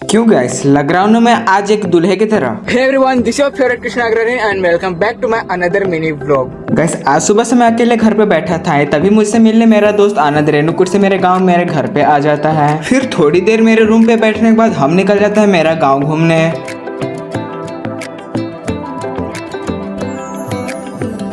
क्यों गाइस लग रहा हूँ मैं आज एक दूल्हे की तरह। Hey everyone, this is your favorite Krishna Agrani and welcome back to my another mini vlog. Guys आज सुबह से मैं अकेले घर पे बैठा था, तभी मुझसे मिलने मेरा दोस्त आनंद रेणुकूट से मेरे गांव मेरे घर पे आ जाता है। फिर थोड़ी देर मेरे रूम पे बैठने के बाद हम निकल जाते हैं मेरा गांव घूमने।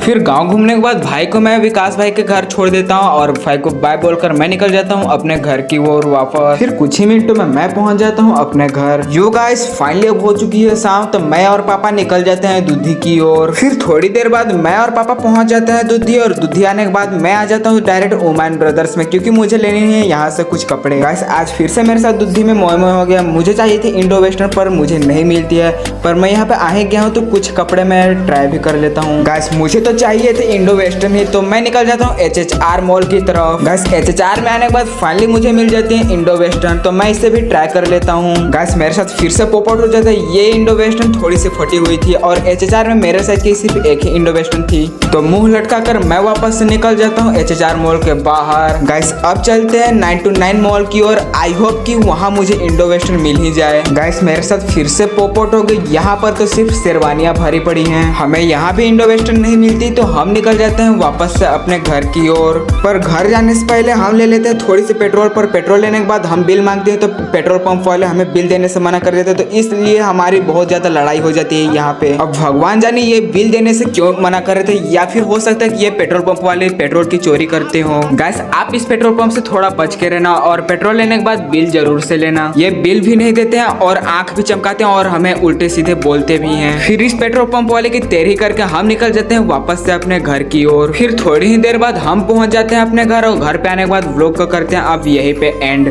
फिर गांव घूमने के बाद भाई को मैं विकास भाई के घर छोड़ देता हूं और भाई को बाय बोलकर मैं निकल जाता हूं अपने घर की ओर वापस। फिर कुछ ही मिनटों में मैं पहुंच जाता हूं अपने घर। यो गाइस फाइनली अब हो चुकी है शाम, तो मैं और पापा निकल जाते हैं दुधी की ओर। फिर थोड़ी देर बाद मैं और पापा पहुंच जाते हैं दुधी, और दुधी आने के बाद मैं आ जाता हूँ डायरेक्ट ओमान ब्रदर्स में, क्योंकि मुझे लेने है यहाँ से कुछ कपड़े। गाइस आज फिर से मेरे साथ दुधी में मोए हो गया। मुझे चाहिए थी इंडो वेस्टर्न पर मुझे नहीं मिलती है, पर मैं यहाँ पे आ गया हूँ तो कुछ कपड़े मैं ट्राई भी कर लेता हूँ। गाइस मुझे तो चाहिए थे इंडो वेस्टर्न ही, तो मैं निकल जाता हूँ HHR मॉल की तरफ। गाइस HHR में आने के बाद फाइनली मुझे मिल जाती है इंडो वेस्टर्न, तो मैं इसे भी ट्राई कर लेता हूँ। गाइस मेरे साथ फिर से पॉप आउट हो जाता है। ये इंडो वेस्टर्न थोड़ी सी फटी हुई थी और HHR में मेरे साइज की सिर्फ एक ही इंडो वेस्टर्न थी, तो मुंह लटका कर मैं वापस से निकल जाता हूँ HHR मॉल के बाहर। गाइस अब चलते हैं 929 मॉल की ओर। आई होप कि वहाँ मुझे इंडो वेस्टर्न मिल ही जाए। गाइस मेरे साथ फिर से पॉप आउट हो गई। यहाँ पर तो सिर्फ शेरवानियां भरी पड़ी हैं, हमें यहाँ भी इंडो वेस्टर्न नहीं मिलती, तो हम निकल जाते हैं वापस से अपने घर की ओर। पर घर जाने से पहले हम ले लेते हैं थोड़ी सी पेट्रोल। पर पेट्रोल लेने के बाद हम बिल मांगते हैं, तो पेट्रोल पंप वाले हमें बिल देने से मना कर देते हैं, तो इसलिए हमारी बहुत ज्यादा लड़ाई हो जाती है यहाँ पे। अब भगवान जाने ये बिल देने से क्यों मना कर रहे थे, या फिर हो सकता है कि ये पेट्रोल पंप वाले पेट्रोल की चोरी करते हो। गाइस आप इस पेट्रोल पंप से थोड़ा बच के रहना, और पेट्रोल लेने के बाद बिल जरूर से लेना। ये बिल भी नहीं देते हैं और आंख भी चमकाते हैं और हमें उल्टे सीधे बोलते भी हैं। फिर इस पेट्रोल पंप वाले की तेरी करके हम निकल जाते हैं वापस से अपने घर की ओर। फिर थोड़ी ही देर बाद हम पहुंच जाते हैं अपने घर, और घर पे आने के बाद व्लॉग को करते हैं अब यहीं पे एंड।